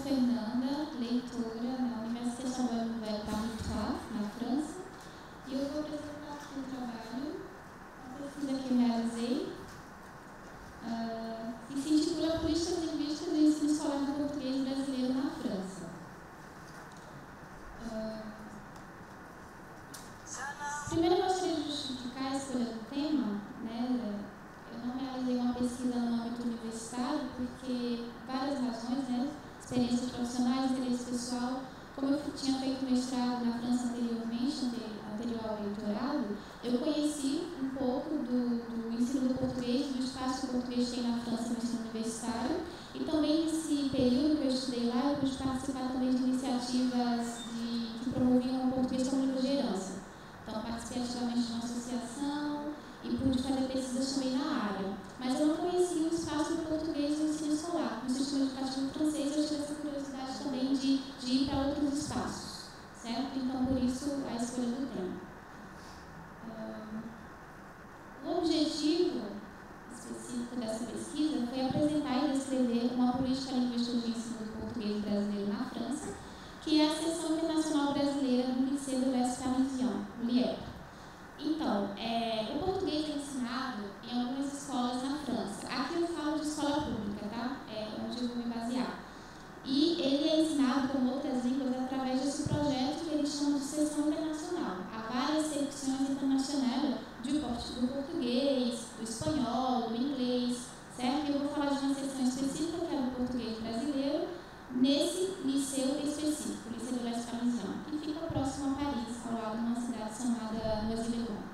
Fernanda, leitora na Universidade Saint-Paul na França, e eu vou apresentar aqui um trabalho, uma pesquisa que eu realizei, que se intitula Políticas Linguísticas do Ensino Escolar do Português Brasileiro na França. Primeiro, eu gostaria de justificar a escolha do tema, né? Eu não realizei uma pesquisa no âmbito universitário, porque várias razões, né? Experiências profissionais, interesse pessoal. Como eu tinha feito mestrado na França anteriormente, anterior ao doutorado, eu conheci um pouco do ensino do português, do espaço que o português tem na França no ensino universitário, e também nesse período que eu estudei lá, eu pude participar também de iniciativas que promoviam o português como língua de herança. Então, participei ativamente de uma associação e pude fazer pesquisas também na área. Mas eu não conhecia o espaço do português no ensino escolar. No sistema educativo francês, eu tive essa curiosidade também de ir para outros espaços, certo? Então, por isso, a escolha do tema. O objetivo específico dessa pesquisa foi apresentar e descrever uma política linguística de ensino do português brasileiro na França, que é a Seção Internacional Brasileira do Lycée de l'Est Parisien, o LIEP. Então, o português é ensinado em algumas escolas na França. Aqui eu falo de escola pública, tá? Onde eu vou me basear. E ele é ensinado como outras línguas através desse projeto que eles chamam de Seção Internacional. Há várias secções internacionais do português, do espanhol, do inglês, certo? E eu vou falar de uma seção específica que é do português brasileiro, nesse liceu específico, o Lycée de l'Est Parisien, que fica próximo a Paris, ao lado de uma cidade chamada Noisy-le-Grand.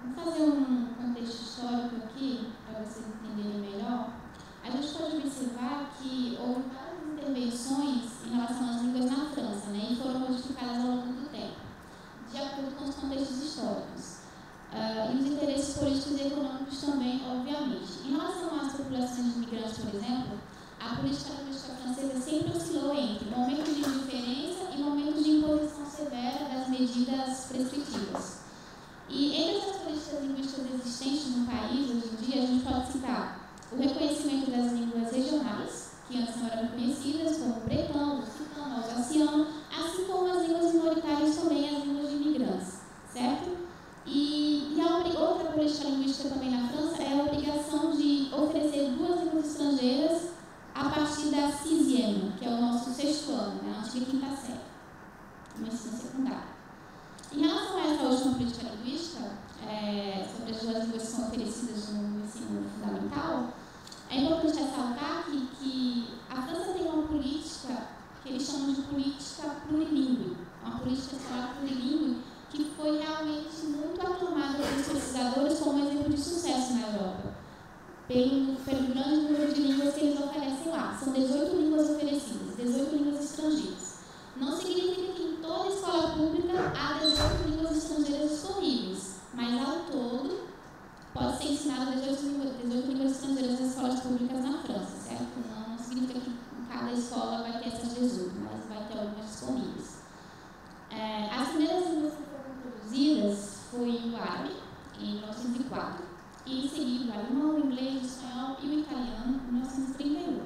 Vamos fazer um contexto histórico aqui, para vocês entenderem melhor. A gente pode observar que houve várias intervenções em relação às línguas na França, né, e foram modificadas ao longo do tempo, de acordo com os contextos históricos. E os interesses políticos e econômicos também, obviamente. Em relação às populações imigrantes, por exemplo, a política linguística francesa sempre oscilou entre momentos de indiferença e momentos de imposição severa das medidas prescritivas. E entre essas políticas linguísticas existentes no país, hoje em dia, a gente pode citar o reconhecimento das línguas regionais, que antes não eram reconhecidas, como o bretão, o occitano, o alsaciano, assim como as línguas minoritárias também, as línguas de imigrantes, certo? E a outra política linguística também na França é a obrigação de oferecer 2 línguas estrangeiras a partir da sixième, que é o nosso 6º ano, né, a antiga 5ª série, no ensino secundário. Em relação a essa última política linguística, sobre as 2 línguas que são oferecidas no ensino fundamental, é importante ressaltar que a França tem uma política que eles chamam de política plurilingüe, uma política escolar plurilingüe que foi realmente muito aclamada pelos pesquisadores como exemplo de sucesso na Europa, pelo grande número de línguas que eles oferecem lá. São 18 línguas oferecidas, 18 línguas estrangeiras. Não significa que em toda escola pública há 18 línguas estrangeiras disponíveis, mas ao todo pode ser ensinado 18 línguas estrangeiras nas escolas públicas na França, certo? Não significa que em cada escola vai ter essas 18, mas vai ter algumas disponíveis. As primeiras línguas que foram introduzidas foi o árabe, em 1904, e em seguida o alemão, o inglês, o espanhol e o italiano, em 1938.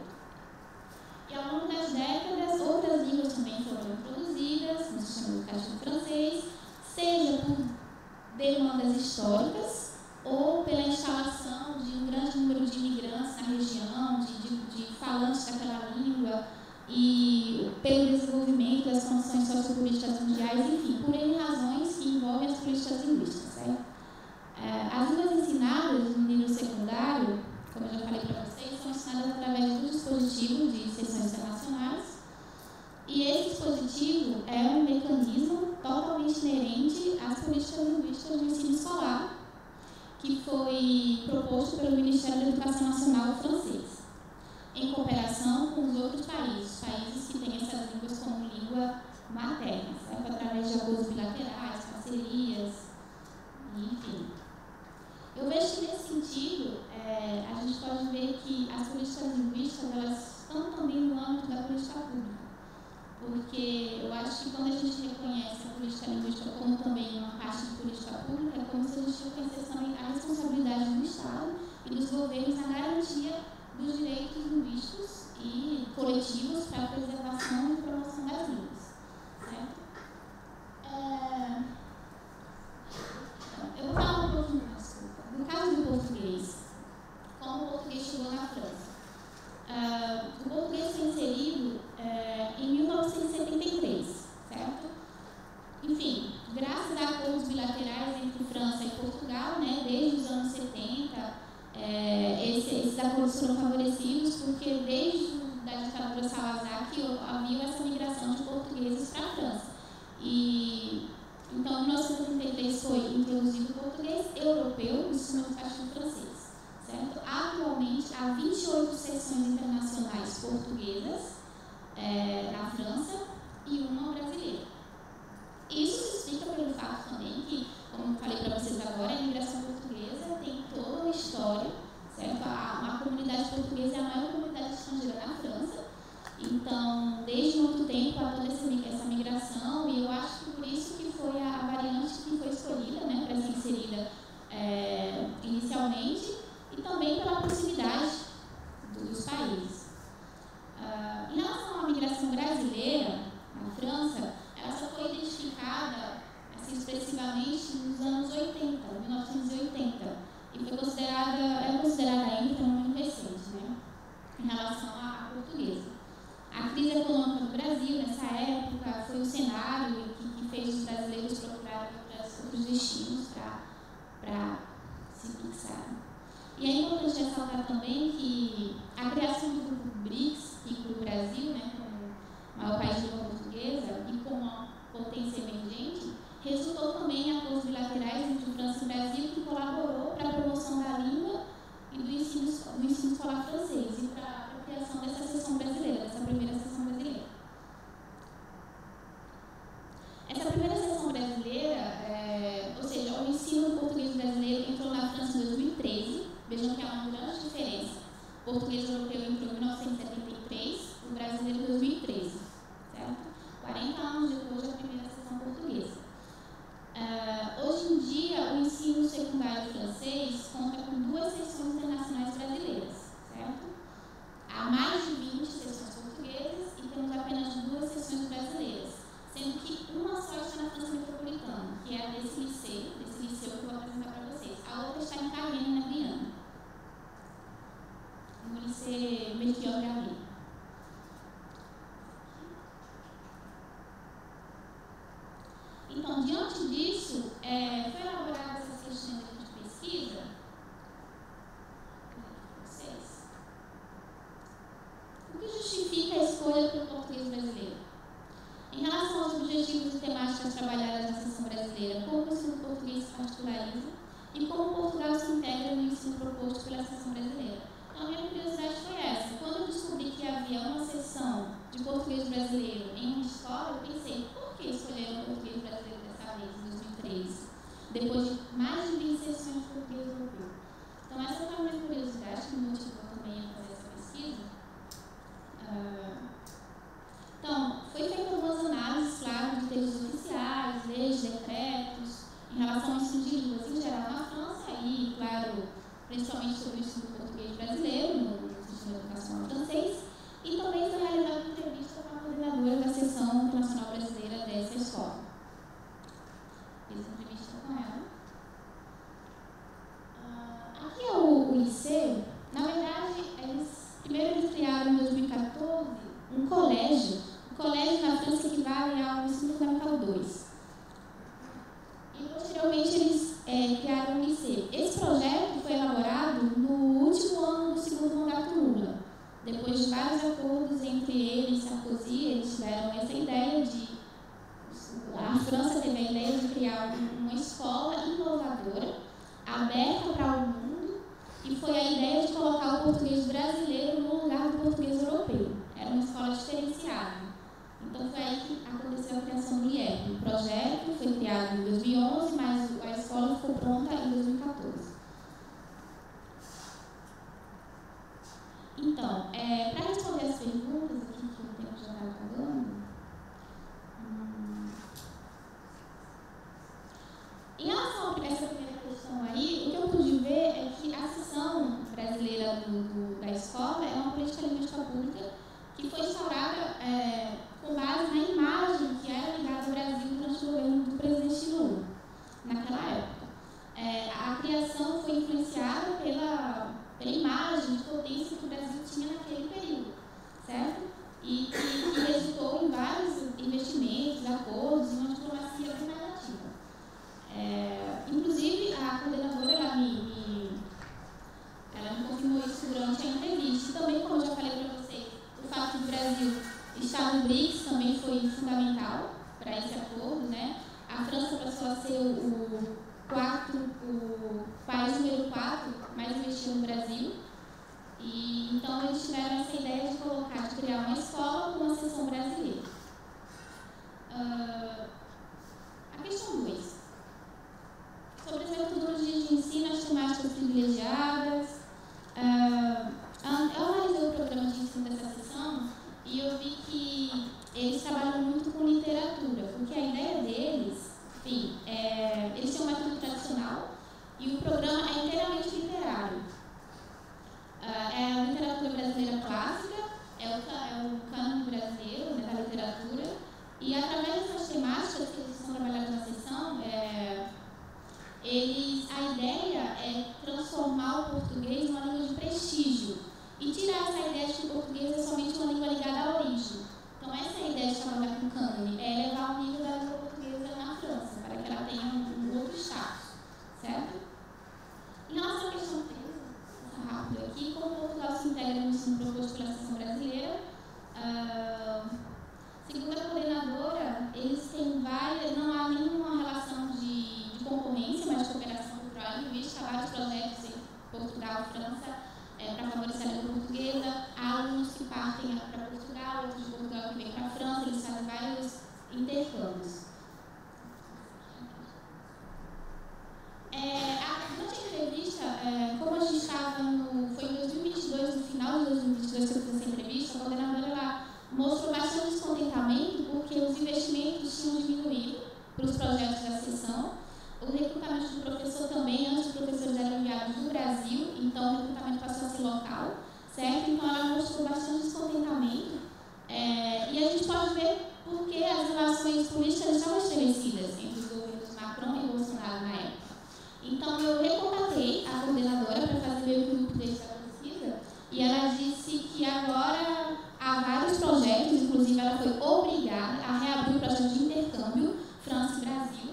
E ao longo das décadas, outras línguas também foram introduzidas no sistema educativo francês, seja por demandas históricas ou pela instalação de um grande número de imigrantes na região, de falantes daquela língua, e pelo desenvolvimento das condições sociopolíticas mundiais, enfim, por N razões que envolvem as políticas linguísticas, certo? As línguas ensinadas no nível secundário, como eu já falei para vocês, são ensinadas através do dispositivo de sessões internacionais, e esse dispositivo é um mecanismo totalmente inerente às políticas linguísticas do ensino escolar, que foi proposto pelo Ministério da Educação Nacional francês, em cooperação com os outros países que têm essas línguas como língua materna, certo? Através de acordos bilaterais, parcerias, enfim. Eu vejo que nesse sentido, a gente pode ver que as políticas linguísticas elas estão também no âmbito da política pública, porque eu acho que quando a gente reconhece a política linguística como também uma parte de política pública, é como se a gente reconhecesse também a e dos governos na garantia dos direitos linguísticos e coletivos para a preservação e promoção das línguas. Certo? Eu vou falar um pouquinho mais, desculpa. No caso do português, como o português chegou na França. O português foi inserido em 1973, certo? Enfim, graças a acordos bilaterais entre França e Portugal, né, desde os anos 70, esses acordos foram favorecidos porque desde a ditadura Salazar que havia essa migração de portugueses para a França. Então, em 1973 foi introduzido o português europeu no ensino educativo francês. Certo? Atualmente, há 28 seções internacionais portuguesas na França e uma brasileira. Isso se explica pelo fato também que, como eu falei para vocês agora, a imigração portuguesa tem toda uma história, certo? A comunidade portuguesa é a maior comunidade estrangeira na França. Então, desde muito tempo há toda essa migração, e eu acho que por isso que foi a variante que foi escolhida, né, para ser inserida inicialmente, e também pela proximidade dos países. Em relação à migração brasileira na França, ela só foi identificada assim, expressivamente nos anos 80, 1980, e foi considerada ainda um fenômeno recente, né, em relação à portuguesa. A crise econômica do Brasil, nessa época, foi o cenário que fez os brasileiros procurarem outros destinos para se fixarem. E é importante ressaltar também que a criação do grupo BRICS, que inclui o Brasil, né, como o maior país de língua portuguesa e como uma potência emergente, resultou também em acordos bilaterais entre França e Brasil, que colaborou para a promoção da língua e do ensino escolar francês e para a criação dessa seção brasileira, dessa primeira seção brasileira. Essa primeira seção brasileira, ou seja, o ensino do português brasileiro entrou na França em 2013. Vejam que há uma grande diferença. O português europeu entrou em 1973, o brasileiro em 2013. Certo? 40 anos depois da primeira seção portuguesa. Hoje em dia, o ensino secundário francês conta com 2 seções internacionais brasileiras. Certo? Há mais de 20 seções portuguesas e temos apenas 2 seções brasileiras, sendo que uma só está na França metropolitana, que é a desse liceu que eu vou apresentar para vocês. A outra está em Cayenne, na Guiana, no liceu Melchior Garnier. Então, diante disso, foi elaborada essa questão de pesquisa. O que justifica a escolha pelo português brasileiro? Em relação aos objetivos e temáticas trabalhadas na seção brasileira, como o ensino português se particulariza e como Portugal se integra no ensino proposto pela seção brasileira. Então, a minha curiosidade foi essa. Quando eu descobri que havia uma seção de português brasileiro em uma escola, eu pensei, por que escolher o português brasileiro dessa vez, em 2013, depois de mais de 20 sessões de português europeu? Então, essa foi a minha curiosidade, que me motivou também a fazer essa pesquisa. Então, foi feita algumas análises, claro, de textos oficiais, leis, decretos, em relação ao ensino de línguas em geral na França e, claro, principalmente sobre o ensino português brasileiro, no sistema de educação francês, e também foi realizada uma entrevista com a coordenadora da seção internacional brasileira dessa escola. Fiz entrevista com ela. Aqui é o liceu. Na verdade, primeiro eles criaram em 2014 um colégio. O colégio na França equivale ao ensino fundamental 2. E posteriormente eles criaram um liceu. Esse projeto foi elaborado no último ano do segundo mandato Lula. Depois de vários acordos entre ele e Sarkozy, eles tiveram essa ideia de... A França teve a ideia de criar uma escola inovadora, aberta para o mundo, e foi a ideia de colocar o português brasileiro no lugar do português europeu. Era uma escola diferenciada. Então, foi aí que aconteceu a criação do IEP. O projeto foi criado em 2011, mas a escola ficou pronta em 2014. Então, para responder as perguntas aqui, que o tempo já está acabando, em relação a essa primeira questão aí, o que eu pude ver é que a seção seleção foi influenciada pela imagem de potência que o Brasil tinha naquele período, certo? E que resultou em vários investimentos, acordos e uma diplomacia bem mais ativa. Inclusive, a coordenadora ela me confirmou isso durante a entrevista. E também, como eu já falei para vocês, o fato do Brasil estar no BRICS também foi fundamental para esse acordo, né? A França passou a ser o país número 4 mais investido no Brasil. E então eles tiveram essa ideia de criar uma escola com uma seção brasileira. A questão 2. Sobre as metodologias de ensino, as temáticas privilegiadas. Eu analisei o programa de ensino dessa sessão e eu vi que eles trabalham muito com literatura, porque a ideia deles, enfim, eles têm um método tradicional e o programa é inteiramente literário. É a literatura brasileira clássica, é o cânone brasileiro, né, da literatura, e através dessas temáticas que eles estão trabalhando na sessão, a ideia é transformar o português numa língua de prestígio e tirar essa ideia de que o português é somente uma língua ligada à origem. Então, essa ideia de trabalhar com cânone é elevar o nível da língua portuguesa na França, para que ela tenha um outro status, certo? Em relação à questão 3, rápido aqui, como Portugal se integra no ensino proposto pela seção brasileira, segundo a coordenadora, eles têm não há nenhuma relação de concorrência, mas de cooperação cultural, em vista de vários projetos em Portugal e França para favorecer a língua portuguesa. Há alunos que partem para Portugal, outros de Portugal que vêm para a França, eles fazem vários intercâmbios. Durante a entrevista, como a gente estava foi em 2022, no final de 2022 que eu fiz essa entrevista, a coordenadora ela mostrou bastante descontentamento porque os investimentos tinham diminuído para os projetos da sessão. O recrutamento do professor também, antes os professores eram enviados do Brasil, então o recrutamento passou a ser local, certo? Então ela mostrou bastante descontentamento e a gente pode ver porque as relações políticas estavam estabelecidas entre os governos Macron e Bolsonaro na época. Então, eu recontatei a coordenadora para fazer meio que o update da pesquisa e ela disse que agora há vários projetos, inclusive ela foi obrigada a reabrir o projeto de intercâmbio França e Brasil.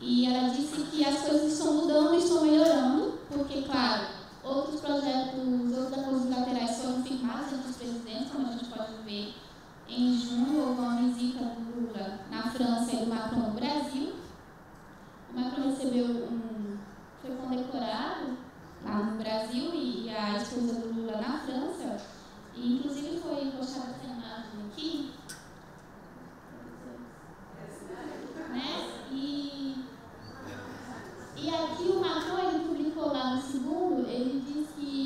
E ela disse que as coisas estão mudando e estão melhorando, porque, claro, outros projetos, outros acordos bilaterais foram firmados entre os presidentes, como a gente pode ver em junho, houve uma visita do Lula na França e do Macron no Brasil. O Macron foi condecorado lá no Brasil e a esposa do Lula na França, e inclusive foi postada essa imagem aqui, né? E aqui o Macron, ele publicou lá no segundo, ele disse que